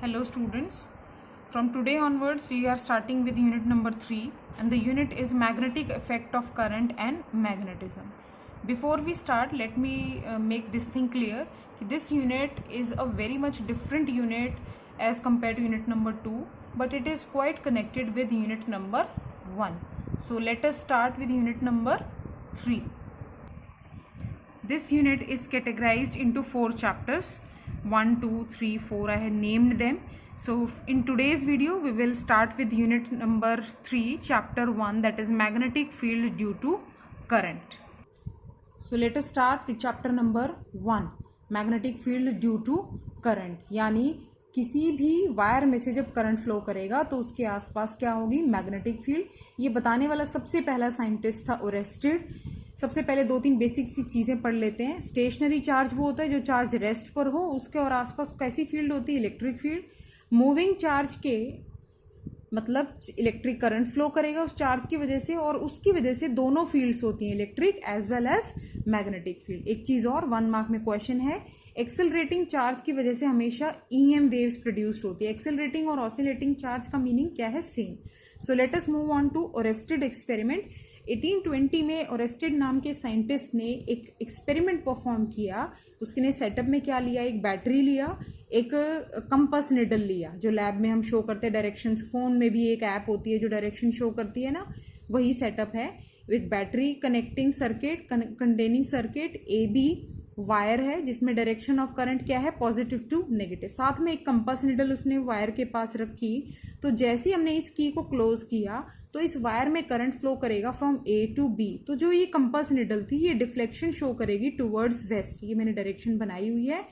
Hello students, from today onwards we are starting with unit number 3 and the unit is magnetic effect of current and magnetism. Before we start, let me make this thing clear. This unit is a very much different unit as compared to unit number 2, but it is quite connected with unit number 1. So let us start with unit number 3. This unit is categorized into 4 chapters. 1, 2, 3, 4. I had named them. So in today's video we will start with unit number 3, chapter 1, that is magnetic field due to current. So let us start with chapter number 1, magnetic field due to current. यानी किसी भी wire में से जब current flow करेगा तो उसके आसपास क्या होगी, मैग्नेटिक फील्ड. ये बताने वाला सबसे पहला साइंटिस्ट था ओरेस्टेड. सबसे पहले 2-3 बेसिक सी चीज़ें पढ़ लेते हैं. स्टेशनरी चार्ज वो होता है जो चार्ज रेस्ट पर हो, उसके और आसपास कैसी फील्ड होती है, इलेक्ट्रिक फील्ड. मूविंग चार्ज के मतलब इलेक्ट्रिक करंट फ्लो करेगा उस चार्ज की वजह से, और उसकी वजह से दोनों फील्ड्स होती हैं, electric as well as magnetic field. एक चीज़ और 1 मार्क में क्वेश्चन है, एक्सेलरेटिंग चार्ज की वजह से हमेशा ईएम वेव्स प्रोड्यूस्ड होती है. एक्सेलरेटिंग और ऑसिलेटिंग चार्ज का मीनिंग क्या है, same. So let us move on to Oersted experiment. 1820 में ओरेस्टेड नाम के साइंटिस्ट ने एक एक्सपेरिमेंट परफॉर्म किया. उसने सेटअप में क्या लिया, एक बैटरी लिया, एक कंपास निडल लिया जो लैब में हम शो करते हैं डायरेक्शंस. फ़ोन में भी एक ऐप होती है जो डायरेक्शन शो करती है ना, वही सेटअप है. एक battery connecting circuit containing circuit, A B wire है जिसमें डायरेक्शन ऑफ करंट क्या है, पॉजिटिव टू नेगेटिव. साथ में एक कंपास निडल उसने वायर के पास रखी. तो जैसे ही हमने इस की को क्लोज किया तो इस वायर में करंट फ्लो करेगा फ्रॉम ए टू बी. तो जो ये कंपास निडल थी ये डिफ्लेक्शन शो करेगी टूवर्ड्स वेस्ट. ये मैंने डायरेक्शन बनाई हुई है.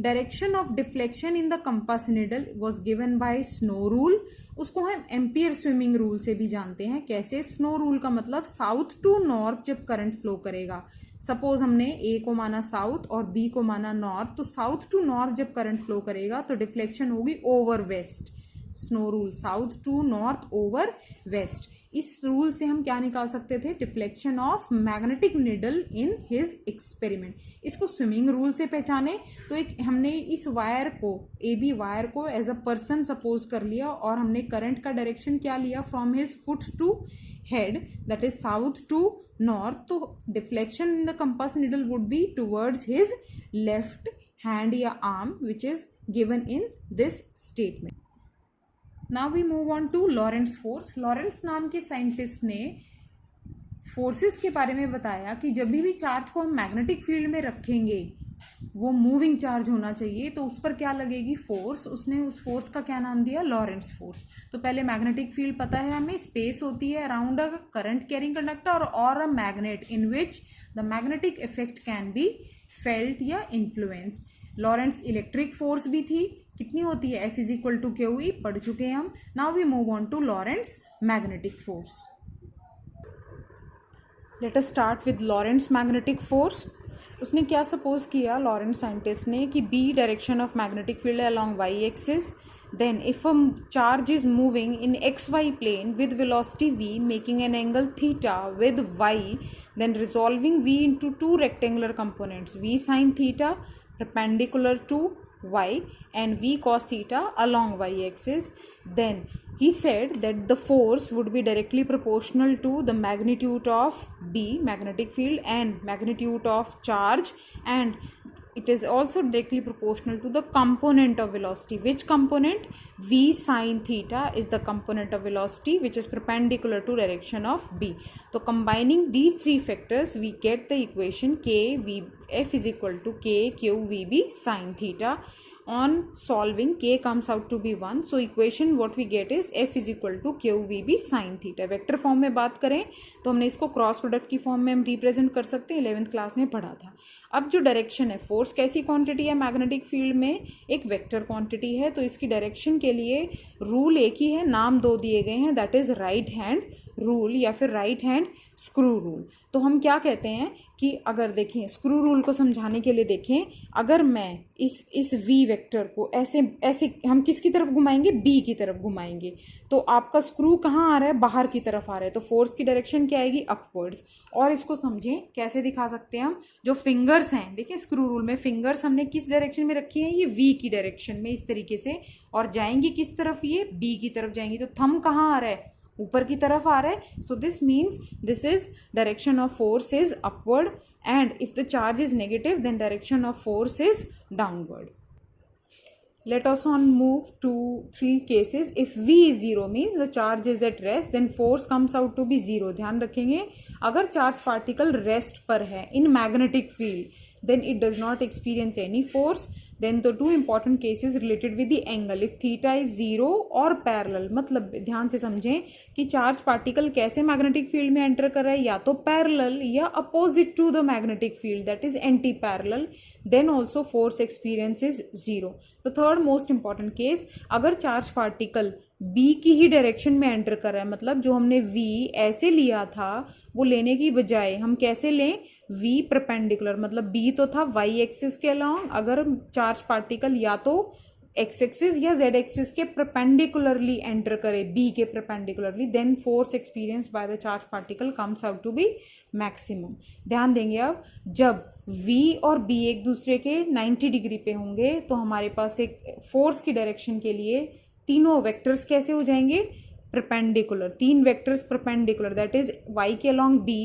Direction of deflection in the compass needle was given by snow rule. उसको हम एम्पियर स्विमिंग रूल से भी जानते हैं. कैसे, स्नो रूल का मतलब साउथ टू नॉर्थ जब करंट फ्लो करेगा, सपोज हमने ए को माना साउथ और बी को माना नॉर्थ, तो साउथ टू नॉर्थ जब करंट फ्लो करेगा तो डिफ्लेक्शन होगी over west. Snow rule, south to north over west. इस रूल से हम क्या निकाल सकते थे, deflection of magnetic needle in his experiment. इसको स्विमिंग रूल से पहचाने तो एक हमने इस वायर को, ए बी वायर को एज अ पर्सन सपोज कर लिया और हमने करंट का डायरेक्शन क्या लिया, from his foot to head, that is south to north. तो deflection in the compass needle would be towards his left hand या arm, which is given in this statement. Now we move on to Lorentz force. Lorentz नाम के scientist ने forces के बारे में बताया कि जब भी चार्ज को हम मैग्नेटिक फील्ड में रखेंगे वो मूविंग चार्ज होना चाहिए, तो उस पर क्या लगेगी, फोर्स. उसने उस फोर्स का क्या नाम दिया, लॉरेंट्स फोर्स. तो पहले मैग्नेटिक फील्ड पता है हमें, स्पेस होती है around a current carrying conductor और a magnet in which the magnetic effect can be felt या इन्फ्लुएंस्ड. लॉरेंट्स इलेक्ट्रिक फोर्स भी थी, कितनी होती है, F equal to q E, पढ़ चुके हैं हम. Now we move on to Lorentz magnetic force. Let us start with Lorentz magnetic force. उसने क्या सपोज किया, लॉरेंट्स साइंटिस्ट ने, कि B direction of magnetic field along Y axis. Then if a charge is moving in X Y plane with velocity v making an angle theta with y, then resolving v into 2 rectangular components, v sin theta perpendicular to y and v cos theta along y axis. Then he said that the force would be directly proportional to the magnitude of B, magnetic field, and magnitude of charge, and it is also directly proportional to the component of velocity. Which component? V sin theta is the component of velocity which is perpendicular to direction of B. So combining these 3 factors we get the equation K V F is equal to K Q V B sin theta. On solving, K comes out to be 1. So equation what we get is F is equal to Q V B sin theta. Vector form में बात करें तो हमने इसको cross product की form में हम represent कर सकते हैं, 11th क्लास में पढ़ा था. अब जो डायरेक्शन है, फोर्स कैसी क्वांटिटी है मैग्नेटिक फील्ड में, एक वेक्टर क्वांटिटी है. तो इसकी डायरेक्शन के लिए रूल एक ही है, नाम 2 दिए गए हैं, that is right hand rule या फिर राइट हैंड स्क्रू रूल. तो हम क्या कहते हैं कि अगर देखें, स्क्रू रूल को समझाने के लिए देखें, अगर मैं इस v वेक्टर को ऐसे ऐसे हम किसकी तरफ घुमाएंगे, b की तरफ घुमाएंगे, तो आपका स्क्रू कहाँ आ रहा है, बाहर की तरफ आ रहा है. तो फोर्स की डायरेक्शन क्या आएगी, अपवर्ड्स. और इसको समझें कैसे दिखा सकते हैं हम, जो फिंगर फिंगर्स हैं, देखिए स्क्रू रूल में फिंगर्स हमने किस डायरेक्शन में रखी है, ये वी की डायरेक्शन में इस तरीके से, और जाएंगी किस तरफ, ये बी की तरफ जाएंगी। तो थंब कहाँ आ रहा है, ऊपर की तरफ आ रहा है। So this means this is direction of force is upward, and if the charge is negative then direction of force is downward. Let us on move to 3 cases. If V is 0 means the charge is at rest, then force comes out to be 0. ध्यान रखेंगे, अगर charge particle rest पर है in magnetic field, then it does not experience any force. Then the two important cases related with the angle. If theta is 0 और parallel, मतलब ध्यान से समझें कि चार्ज पार्टिकल कैसे मैग्नेटिक फील्ड में एंटर कर रहा है, या तो पैरेलल या opposite to the magnetic field, that is anti parallel, then also force experience is 0. The third most important case, अगर चार्ज पार्टिकल बी की ही डायरेक्शन में एंटर कर रहा है, मतलब जो हमने वी ऐसे लिया था वो लेने की बजाय हम कैसे लें, वी परपेंडिकुलर, मतलब बी तो था वाई एक्सिस के अलॉन्ग, अगर चार्ज पार्टिकल या तो एक्स एक्सिस या जेड एक्सिस के परपेंडिकुलरली एंटर करे, बी के perpendicularly, then force experience by the charge particle comes out to be maximum. ध्यान देंगे, अब जब v और b एक दूसरे के 90 डिग्री पे होंगे तो हमारे पास एक फोर्स की डायरेक्शन के लिए तीनों वेक्टर्स कैसे हो जाएंगे, perpendicular. 3 vectors perpendicular, that is y के अलॉन्ग b,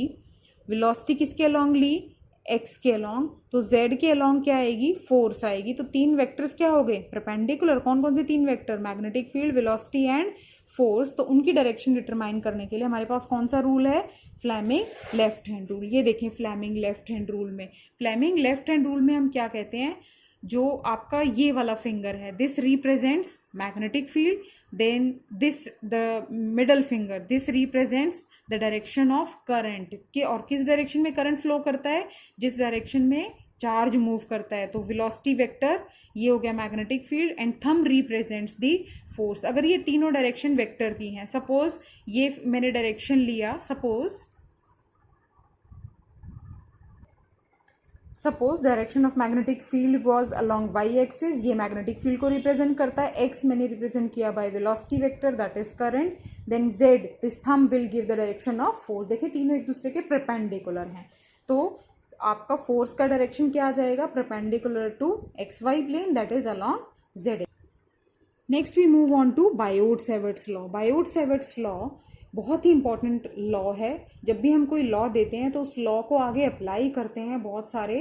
वेलोसिटी किसके अलॉन्ग ली, x के अलॉन्ग, तो z के अलॉन्ग क्या आएगी, फोर्स आएगी. तो 3 वेक्टर्स क्या हो गए, परपेंडिकुलर. कौन कौन से 3 vector, magnetic field, velocity and force. तो उनकी डायरेक्शन डिटरमाइन करने के लिए हमारे पास कौन सा रूल है, फ्लेमिंग लेफ्ट हैंड रूल. ये देखें फ्लेमिंग लेफ्ट हैंड रूल में, फ्लेमिंग लेफ्ट हैंड रूल में हम क्या कहते हैं, जो आपका ये वाला फिंगर है, this represents magnetic field, then this the middle finger, this represents the direction of current के, और किस डायरेक्शन में करंट फ्लो करता है, जिस डायरेक्शन में चार्ज मूव करता है. तो वेलोसिटी वेक्टर ये हो गया magnetic field, and thumb represents the force. अगर ये तीनों डायरेक्शन वेक्टर की हैं, सपोज ये मैंने डायरेक्शन लिया, suppose direction of magnetic field was along Y axis, ये मैग्नेटिक फील्ड को रिप्रेजेंट करता है, एक्स मैंने रिप्रेजेंट किया by velocity vector that is current, then Z this thumb will give the direction of force. देखिए तीनों एक दूसरे के परपेंडिकुलर हैं, तो आपका फोर्स का डायरेक्शन क्या आ जाएगा, perpendicular to x Y plane, that is along z. Next we move on to Biot Savart's law. Biot Savart's law बहुत ही इंपॉर्टेंट लॉ है. जब भी हम कोई लॉ देते हैं तो उस लॉ को आगे अप्लाई करते हैं बहुत सारे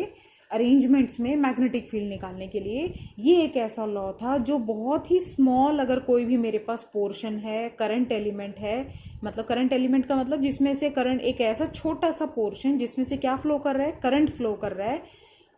अरेंजमेंट्स में मैग्नेटिक फील्ड निकालने के लिए. ये एक ऐसा लॉ था जो बहुत ही स्मॉल, अगर कोई भी मेरे पास पोर्शन है, करंट एलिमेंट है, मतलब करंट एलिमेंट का मतलब जिसमें से करंट, एक ऐसा छोटा सा पोर्शन जिसमें से क्या फ्लो कर रहा है, करंट फ्लो कर रहा है,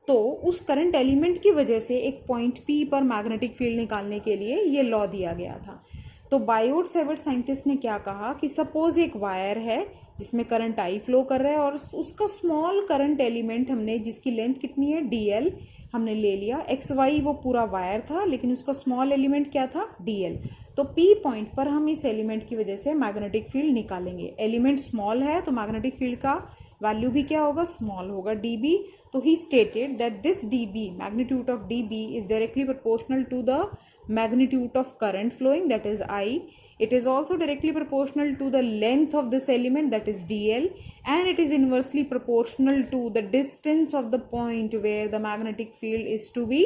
तो उस करंट एलिमेंट की वजह से एक पॉइंट पी पर मैग्नेटिक फील्ड निकालने के लिए ये लॉ दिया गया था. तो बायोट-सैवर्ट साइंटिस्ट ने क्या कहा कि सपोज एक वायर है जिसमें करंट आई फ्लो कर रहा है, और उसका स्मॉल करंट एलिमेंट हमने, जिसकी लेंथ कितनी है, dl हमने ले लिया. एक्स वाई वो पूरा वायर था, लेकिन उसका स्मॉल एलिमेंट क्या था, dl. तो P पॉइंट पर हम इस एलिमेंट की वजह से मैग्नेटिक फील्ड निकालेंगे. एलिमेंट स्मॉल है तो मैग्नेटिक फील्ड का वैल्यू भी क्या होगा, स्मॉल होगा, dB. तो he stated that this dB, magnitude of dB is directly proportional to the magnitude of current flowing, that is I. It is also directly proportional to the length of this element, that is dl, and it is inversely proportional to the distance of the point where the magnetic field is to be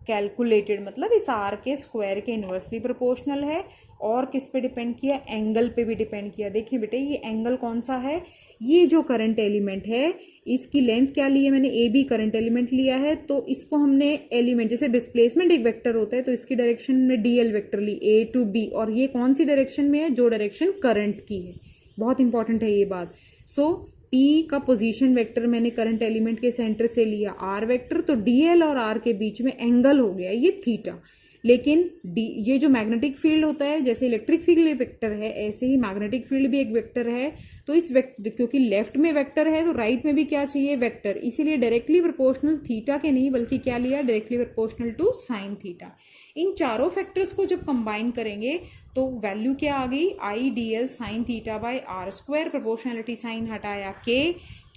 calculated. मतलब इस are के square के inversely proportional है. और किस पे depend किया, angle पे भी डिपेंड किया. देखिए बेटे ये एंगल कौन सा है, ये जो करंट एलिमेंट है इसकी लेंथ क्या ली है मैंने, ए बी करंट एलिमेंट लिया है, तो इसको हमने एलिमेंट, जैसे डिस्प्लेसमेंट एक वेक्टर होता है तो इसकी डायरेक्शन में डीएल वेक्टर ली, ए टू बी, और ये कौन सी डायरेक्शन में है, जो डायरेक्शन करंट की है. बहुत इंपॉर्टेंट है ये बात. सो P का पोजीशन वेक्टर मैंने करंट एलिमेंट के सेंटर से लिया R वेक्टर, तो DL और R के बीच में एंगल हो गया ये थीटा. लेकिन ये जो मैग्नेटिक फील्ड होता है, जैसे इलेक्ट्रिक फील्ड एक वेक्टर है, ऐसे ही मैग्नेटिक फील्ड भी एक वेक्टर है. तो इस वेक्टर, क्योंकि लेफ्ट में वेक्टर है तो राइट में भी क्या चाहिए, वेक्टर, इसीलिए डायरेक्टली प्रोपोर्शनल थीटा के नहीं बल्कि क्या लिया, directly proportional to sine theta. इन चारों फैक्टर्स को जब कंबाइन करेंगे तो वैल्यू क्या आ गई, I D L sine theta by R square. Proportionality sign हटाया के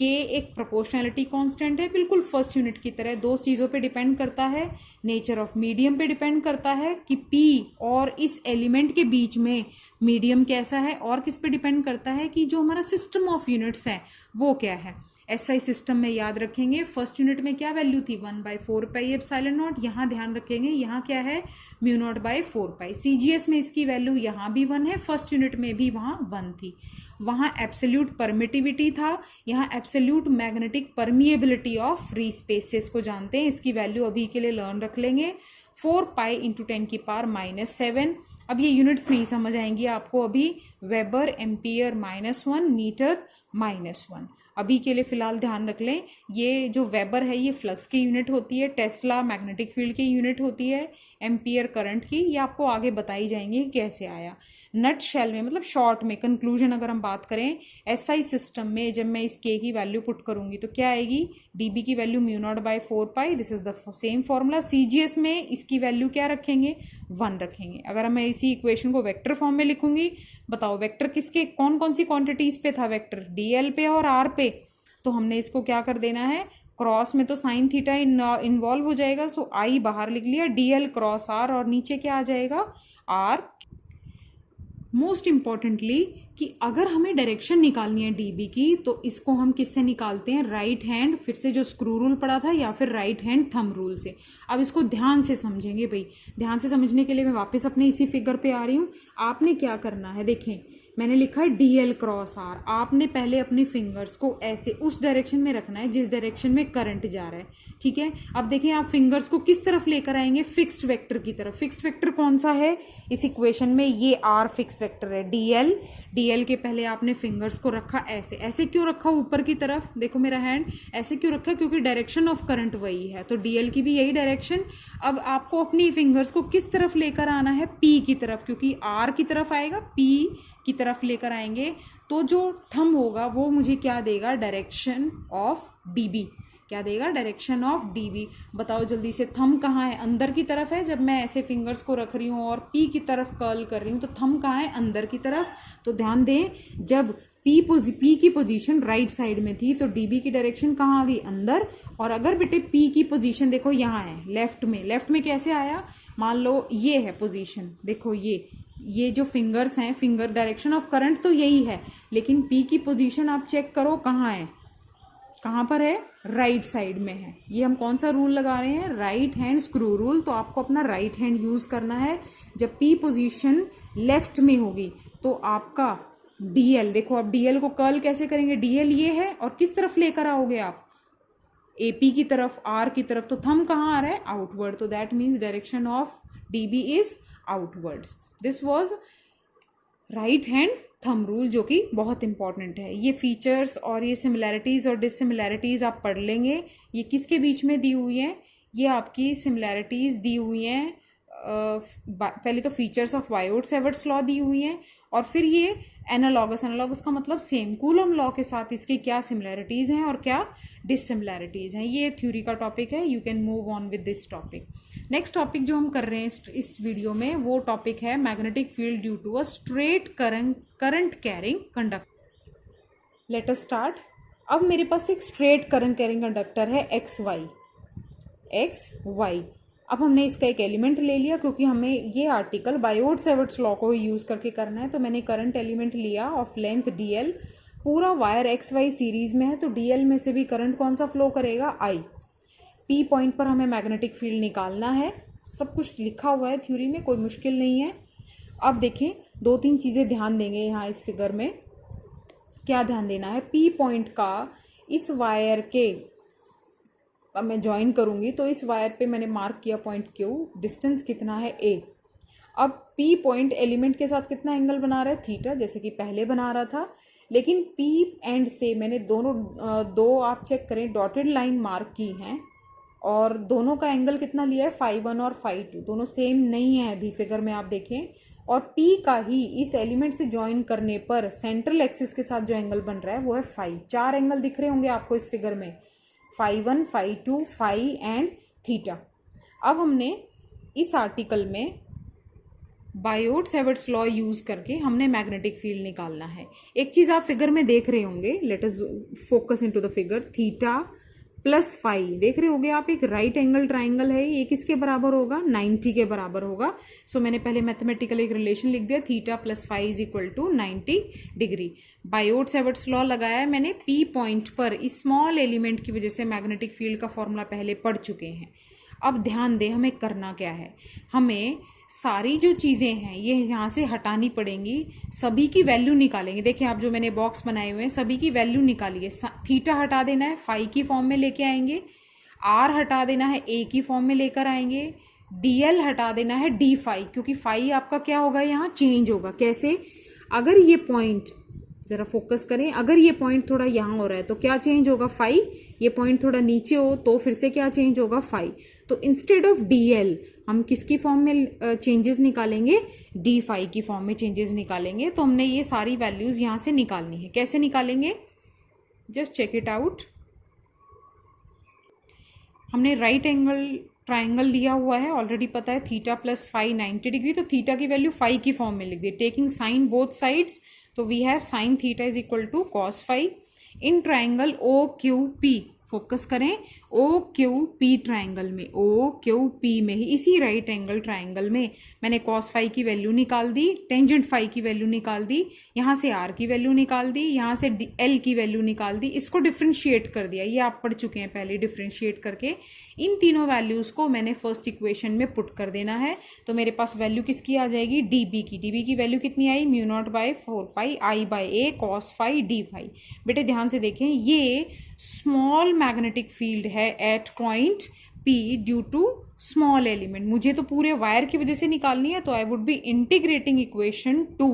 एक प्रोपोर्शनलिटी कांस्टेंट है, बिल्कुल फर्स्ट यूनिट की तरह. दो चीज़ों पे डिपेंड करता है, नेचर ऑफ मीडियम पे डिपेंड करता है कि P और इस एलिमेंट के बीच में मीडियम कैसा है, और किस पे डिपेंड करता है कि जो हमारा सिस्टम ऑफ यूनिट्स है वो क्या है. एसआई सिस्टम में याद रखेंगे फर्स्ट यूनिट में क्या वैल्यू थी 1/4πε0, यहाँ ध्यान रखेंगे यहाँ क्या है μ0/4π। सीजीएस में इसकी वैल्यू यहाँ भी 1 है, फर्स्ट यूनिट में भी वहाँ 1 थी। वहाँ एब्सोल्यूट परमिटिविटी था, यहाँ absolute magnetic permeability of free spaces को जानते हैं, इसकी वैल्यू अभी के लिए लर्न रख लेंगे 4π × 10⁻⁷। अब ये यूनिट्स नहीं समझ आएंगी आपको अभी, वेबर, एम्पियर -1, मीटर -1। अभी के लिए फिलहाल ध्यान रख लें, ये जो वेबर है ये फ्लक्स की यूनिट होती है, टेस्ला मैग्नेटिक फील्ड की यूनिट होती है, एम्पियर करंट की, ये आपको आगे बताई जाएंगी कैसे आया। नट शेल में मतलब शॉर्ट में कंक्लूजन अगर हम बात करें एसआई सिस्टम में, जब मैं इस के की वैल्यू पुट करूंगी तो क्या आएगी, डीबी की value μ0/4π, this is the same formula. CGS में इसकी वैल्यू क्या रखेंगे 1 रखेंगे। अगर मैं इसी इक्वेशन को वेक्टर फॉर्म में लिखूंगी, बताओ वेक्टर किसके कौन कौन सी क्वांटिटीज पे था, वेक्टर डीएल पे और आर पे, तो हमने इसको क्या कर देना है, क्रॉस में तो साइन थीटा इन्वॉल्व हो जाएगा, सो आई बाहर लिख लिया, डीएल क्रॉस आर, और नीचे क्या आ जाएगा आर। मोस्ट इम्पॉर्टेंटली कि अगर हमें डायरेक्शन निकालनी है डीबी की, तो इसको हम किससे निकालते हैं, राइट हैंड, फिर से जो स्क्रू रूल पड़ा था, या फिर राइट हैंड थंब रूल से। अब इसको ध्यान से समझेंगे भाई, ध्यान से समझने के लिए मैं वापस अपने इसी फिगर पे आ रही हूँ। आपने क्या करना है, देखें मैंने लिखा है डीएल क्रॉस आर, आपने पहले अपने फिंगर्स को ऐसे उस डायरेक्शन में रखना है जिस डायरेक्शन में करंट जा रहा है, ठीक है। अब देखें आप फिंगर्स को किस तरफ लेकर आएंगे, फिक्स्ड वेक्टर की तरफ। फिक्स्ड वेक्टर कौन सा है इस इक्वेशन में, ये आर फिक्स वेक्टर है। डीएल, डीएल के पहले आपने फिंगर्स को रखा ऐसे, ऐसे क्यों रखा ऊपर की तरफ, देखो मेरा हैंड ऐसे क्यों रखा, क्योंकि डायरेक्शन ऑफ करंट वही है, तो डीएल की भी यही डायरेक्शन। अब आपको अपनी फिंगर्स को किस तरफ लेकर आना है, पी की तरफ, क्योंकि आर की तरफ आएगा, पी की तरफ लेकर आएंगे, तो जो थंब होगा वो मुझे क्या देगा, डायरेक्शन ऑफ डीबी, क्या देगा, डायरेक्शन ऑफ डीबी। बताओ जल्दी से, थंब कहाँ है, अंदर की तरफ है जब मैं ऐसे फिंगर्स को रख रही हूँ और पी की तरफ कर्ल कर रही हूँ, तो थंब कहाँ है, अंदर की तरफ। तो ध्यान दें, जब पी की पोजीशन राइट साइड में थी तो डीबी की डायरेक्शन कहाँ आ गई, अंदर। और अगर बेटे पी की पोजीशन देखो यहाँ है लेफ्ट में, लेफ्ट में कैसे आया, मान लो ये है पोजीशन, देखो ये जो फिंगर्स हैं, फिंगर डायरेक्शन ऑफ करंट तो यही है, लेकिन पी की पोजीशन आप चेक करो कहाँ है, कहाँ पर है, राइट साइड में है। ये हम कौन सा रूल लगा रहे हैं, राइट हैंड स्क्रू रूल। तो आपको अपना राइट हैंड यूज करना है। जब पी पोजीशन लेफ्ट में होगी तो आपका डीएल, देखो आप डीएल को कर्ल कैसे करेंगे, डीएल ये है और किस तरफ लेकर आओगे आप, एपी की तरफ, आर की तरफ। तो थंब कहाँ आ रहा है, आउटवर्ड, तो that means direction of dB is outwards. This was right hand thumb rule, जो कि बहुत इंपॉर्टेंट है। ये फीचर्स और ये सिमिलैरिटीज और डिससिमिलैरिटीज आप पढ़ लेंगे। ये किसके बीच में दी हुई है, ये आपकी सिमिलैरिटीज दी हुई हैं, पहले तो फीचर्स ऑफ वायोट-सेवर्ट्स लॉ दी हुई हैं, और फिर ये एनालॉगस, एनालॉगस का मतलब सेम, कूलम लॉ के साथ इसकी क्या सिमिलैरिटीज हैं और क्या डिससिमिलैरिटीज हैं। ये थ्योरी का टॉपिक है, you can move on with this topic. Next topic जो हम कर रहे हैं इस वीडियो में, वो टॉपिक है magnetic field due to a straight current carrying conductor. Let us start. अब मेरे पास एक स्ट्रेट करंट कैरिंग कंडक्टर है एक्स वाई। अब हमने इसका एक एलिमेंट ले लिया, क्योंकि हमें ये आर्टिकल बायोट-सेवर्ट्स लॉ को यूज़ करके करना है, तो मैंने करंट एलिमेंट लिया ऑफ लेंथ डीएल। पूरा वायर एक्स वाई सीरीज में है, तो डीएल में से भी करंट कौन सा फ्लो करेगा, आई। पी पॉइंट पर हमें मैग्नेटिक फील्ड निकालना है, सब कुछ लिखा हुआ है थ्योरी में, कोई मुश्किल नहीं है। अब देखें, 2-3 चीज़ें ध्यान देंगे यहाँ इस फिगर में। क्या ध्यान देना है, पी पॉइंट का इस वायर के, अब मैं ज्वाइन करूँगी तो इस वायर पे मैंने मार्क किया पॉइंट क्यू, डिस्टेंस कितना है ए। अब पी पॉइंट एलिमेंट के साथ कितना एंगल बना रहा है, थीटा, जैसे कि पहले बना रहा था। लेकिन पी एंड से मैंने दो आप चेक करें, डॉटेड लाइन मार्क की हैं, और दोनों का एंगल कितना लिया है, φ1 और φ2, दोनों सेम नहीं है अभी फिगर में आप देखें। और P का ही इस एलिमेंट से ज्वाइन करने पर सेंट्रल एक्सिस के साथ जो एंगल बन रहा है वो है φ। 4 एंगल दिख रहे होंगे आपको इस फिगर में, φ1, φ2, φ एंड थीटा। अब हमने इस आर्टिकल में बायोट-सेवर्ट्स लॉ यूज करके हमने मैग्नेटिक फील्ड निकालना है। एक चीज़ आप फिगर में देख रहे होंगे, let us focus into the figure, theta plus phi, देख रहे होगे आप, एक राइट एंगल ट्राइंगल है, ये किसके बराबर होगा, 90 के बराबर होगा। सो मैंने पहले मैथमेटिकल एक रिलेशन लिख दिया, theta plus phi is equal to 90 degree. Biot Savart's law लगाया है मैंने, पी पॉइंट पर स्मॉल एलिमेंट की वजह से मैग्नेटिक फील्ड का फॉर्मूला पहले पढ़ चुके हैं। अब ध्यान दें हमें करना क्या है, हमें सारी जो चीज़ें हैं ये यहाँ से हटानी पड़ेंगी, सभी की वैल्यू निकालेंगे। देखिए आप जो मैंने बॉक्स बनाए हुए हैं सभी की वैल्यू निकालिए। थीटा हटा देना है, फाई की फॉर्म में लेके आएंगे, आर हटा देना है, ए की फॉर्म में लेकर आएंगे, डीएल हटा देना है, डी फाई, क्योंकि फाई आपका क्या होगा यहाँ चेंज होगा। कैसे, अगर ये पॉइंट ज़रा फोकस करें, अगर ये पॉइंट थोड़ा यहाँ हो रहा है तो क्या चेंज होगा, फाई। ये पॉइंट थोड़ा नीचे हो तो फिर से क्या चेंज होगा, फाई। तो इंस्टेड ऑफ डीएल हम किसकी फॉर्म में चेंजेस निकालेंगे, डी फाई की फॉर्म में चेंजेस निकालेंगे। तो हमने ये सारी वैल्यूज़ यहाँ से निकालनी है। कैसे निकालेंगे, जस्ट चेक इट आउट। हमने राइट एंगल ट्राइंगल दिया हुआ है, ऑलरेडी पता है थीटा प्लस फाई 90 डिग्री, तो थीटा की वैल्यू फाई की फॉर्म में लिख दी। Taking sine both sides, so we have sine theta is equal to cos phi in triangle O Q P. Focus करें, ओ क्यू पी ट्राइंगल में, ओ Q P में ही, इसी राइट एंगल ट्राइंगल में मैंने कॉस फाई की value निकाल दी, tangent phi की value निकाल दी, यहाँ से आर की वैल्यू निकाल दी, यहाँ से एल की वैल्यू निकाल दी, इसको डिफ्रेंशिएट कर दिया। ये आप पढ़ चुके हैं पहले, डिफ्रेंशिएट करके इन तीनों वैल्यूज़ को मैंने फर्स्ट इक्वेशन में पुट कर देना है। तो मेरे पास वैल्यू किसकी आ जाएगी, डी बी की। डी बी की वैल्यू कितनी आई, mu naught by 4 pi I by A cos phi D phi. बेटे ध्यान से देखें, ये स्मॉल मैग्नेटिक फील्ड है at point P due to small element. मुझे तो पूरे वायर की वजह से निकालनी है, तो I would be integrating equation 2।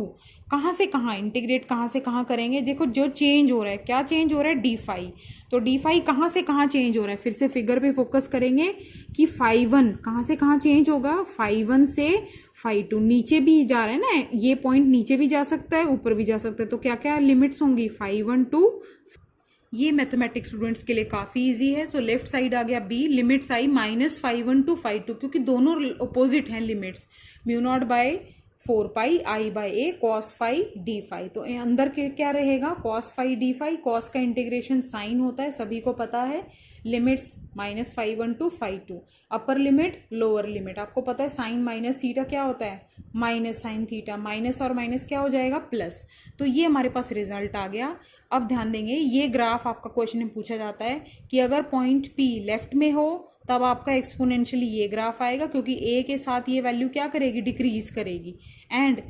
कहाँ से कहाँ इंटीग्रेट, कहाँ से कहाँ करेंगे, देखो जो चेंज हो रहा है, क्या चेंज हो रहा है, डी फाई। तो डी फाई कहाँ से कहाँ चेंज हो रहा है, फिर से फिगर पे फोकस करेंगे कि फाई 1 कहाँ से कहाँ चेंज होगा, फाई 1 से फाई 2। नीचे भी जा रहा है ना, ये पॉइंट नीचे भी जा सकता है, ऊपर भी जा सकता है। तो क्या क्या लिमिट्स होंगी, फाई 1 टू, ये मैथमेटिक्स स्टूडेंट्स के लिए काफ़ी इजी है। सो लेफ्ट साइड आ गया B, limits I minus phi 1 to phi 2, क्योंकि दोनों अपोजिट हैं limits. Mu naught by 4 pi I by A cos phi D phi. तो अंदर के क्या रहेगा, cos phi D phi, cos का इंटीग्रेशन साइन होता है, सभी को पता है। Limits minus phi 1 to phi 2, upper limit lower limit, आपको पता है साइन माइनस थीटा क्या होता है, माइनस साइन थीटा, माइनस और माइनस क्या हो जाएगा, प्लस। तो ये हमारे पास रिजल्ट आ गया। अब ध्यान देंगे, ये ग्राफ आपका क्वेश्चन में पूछा जाता है कि अगर पॉइंट पी लेफ्ट में हो तब आपका एक्सपोनेंशियली ये ग्राफ आएगा, क्योंकि ए के साथ ये वैल्यू क्या करेगी, डिक्रीज करेगी। एंड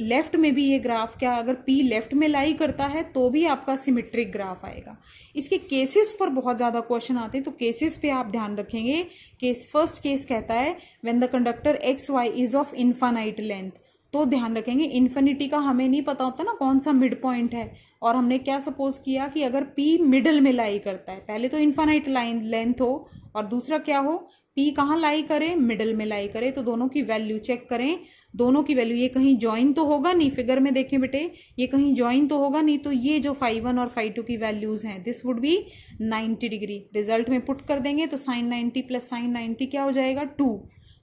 लेफ्ट में भी ये ग्राफ क्या, अगर पी लेफ्ट में लाई करता है तो भी आपका सिमेट्रिक ग्राफ आएगा। इसके केसेस पर बहुत ज़्यादा क्वेश्चन आते हैं, तो केसेस पे आप ध्यान रखेंगे। केस फर्स्ट केस कहता है when the conductor X Y is of infinite length. तो ध्यान रखेंगे, इन्फिनिटी का हमें नहीं पता होता ना कौन सा मिड पॉइंट है, और हमने क्या सपोज किया कि अगर पी मिडल में लाई करता है, पहले तो इन्फाइनाइट लाइन लेंथ हो और दूसरा क्या हो, पी कहाँ लाई करे, मिडल में लाई करे। तो दोनों की वैल्यू चेक करें, दोनों की वैल्यू, ये कहीं ज्वाइन तो होगा नहीं, फिगर में देखें बेटे, ये कहीं ज्वाइन तो होगा नहीं। तो ये जो फाई 1 और फाई 2 की वैल्यूज हैं, this would be 90 degree. Result में पुट कर देंगे तो साइन 90 प्लस साइन 90 क्या हो जाएगा, 2।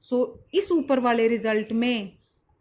सो इस ऊपर वाले रिजल्ट में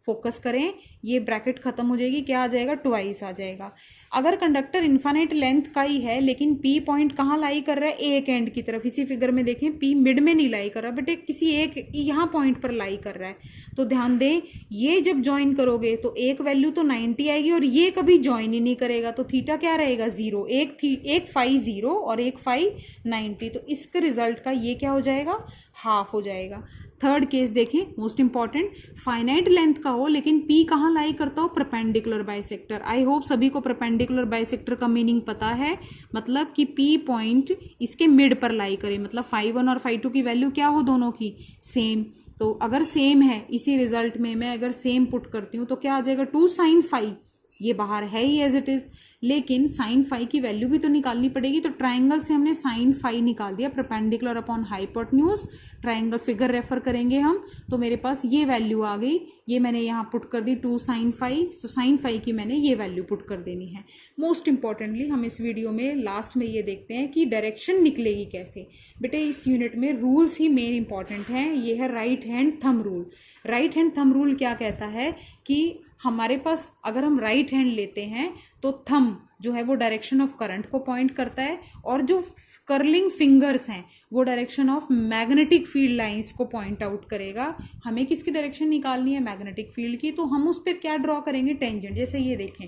फोकस करें, ये ब्रैकेट खत्म हो जाएगी, क्या आ जाएगा, ट्वाइस आ जाएगा। अगर कंडक्टर इन्फाइनाइट लेंथ का ही है लेकिन पी पॉइंट कहाँ लाई कर रहा है, एक एंड की तरफ, इसी फिगर में देखें पी मिड में नहीं लाई कर रहा बट एक किसी एक यहाँ पॉइंट पर लाई कर रहा है। तो ध्यान दें, ये जब ज्वाइन करोगे तो एक वैल्यू तो 90 आएगी और ये कभी ज्वाइन ही नहीं करेगा, तो थीटा क्या रहेगा, 0। एक फाई 0 और एक फाई 90, तो इसका रिजल्ट का ये क्या हो जाएगा, हाफ हो जाएगा। थर्ड केस देखें, मोस्ट इंपॉर्टेंट, फाइनाइट लेंथ का हो लेकिन पी कहाँ लाई करता हो, परपेंडिकुलर बाइसेक्टर। आई होप सभी को परपेंडिकुलर बाइसेक्टर का मीनिंग पता है, मतलब कि पी पॉइंट इसके मिड पर लाई करे, मतलब फाई 1 और फाई 2 की वैल्यू क्या हो, दोनों की सेम। तो अगर सेम है, इसी रिजल्ट में मैं अगर सेम पुट करती हूँ तो क्या आ जाएगा, 2 साइन फाई, ये बाहर है ही एज इट इज, लेकिन साइन फाई की वैल्यू भी तो निकालनी पड़ेगी। तो ट्राइंगल से हमने साइन फाई निकाल दिया, perpendicular upon hypotenuse, triangle figure refer करेंगे हम, तो मेरे पास ये वैल्यू आ गई, ये मैंने यहाँ पुट कर दी 2 sine phi. So sine phi की मैंने ये वैल्यू पुट कर देनी है। मोस्ट इंपॉर्टेंटली हम इस वीडियो में लास्ट में ये देखते हैं कि डायरेक्शन निकलेगी कैसे। बेटे इस यूनिट में रूल्स ही मेन इंपॉर्टेंट हैं। ये है right hand thumb rule. Right hand thumb rule क्या कहता है कि हमारे पास अगर हम राइट राइट हैंड लेते हैं तो थंब जो है वो डायरेक्शन ऑफ करंट को पॉइंट करता है, और जो कर्लिंग फिंगर्स हैं वो direction of magnetic field lines को पॉइंट आउट करेगा। हमें किसकी डायरेक्शन निकालनी है? मैग्नेटिक फील्ड की। तो हम उस पर क्या ड्रॉ करेंगे? टेंजेंट। जैसे ये देखें,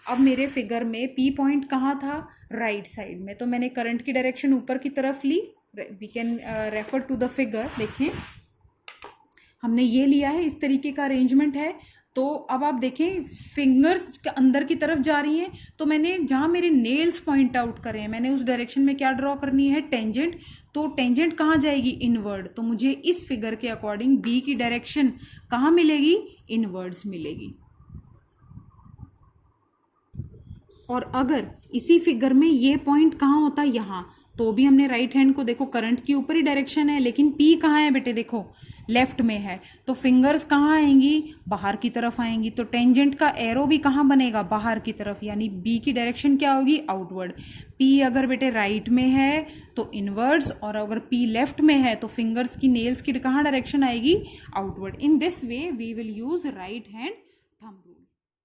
अब मेरे फिगर में पी पॉइंट कहाँ था? राइट साइड में। तो मैंने करंट की डायरेक्शन ऊपर की तरफ ली। We can refer to the figure. देखें, हमने ये लिया है, इस तरीके का अरेंजमेंट है। तो अब आप देखें फिंगर्स के अंदर की तरफ जा रही हैं, तो मैंने जहाँ मेरे नेल्स पॉइंट आउट कर रहे हैं मैंने उस डायरेक्शन में क्या ड्रॉ करनी है? टेंजेंट। तो टेंजेंट कहाँ जाएगी? इनवर्ड। तो मुझे इस फिगर के अकॉर्डिंग बी की डायरेक्शन कहाँ मिलेगी? इनवर्ड्स मिलेगी। और अगर इसी फिगर में ये पॉइंट कहाँ होता? यहाँ, तो भी हमने राइट हैंड को देखो, करंट की ऊपर ही डायरेक्शन है, लेकिन पी कहाँ है बेटे? देखो लेफ्ट में है। तो फिंगर्स कहाँ आएंगी? बाहर की तरफ आएंगी। तो टेंजेंट का एरो भी कहाँ बनेगा? बाहर की तरफ, यानी बी की डायरेक्शन क्या होगी? आउटवर्ड। पी अगर बेटे राइट में है तो इनवर्ड्स, और अगर पी लेफ्ट में है तो फिंगर्स की, नेल्स की कहाँ डायरेक्शन आएगी? Outward. In this way we will use right hand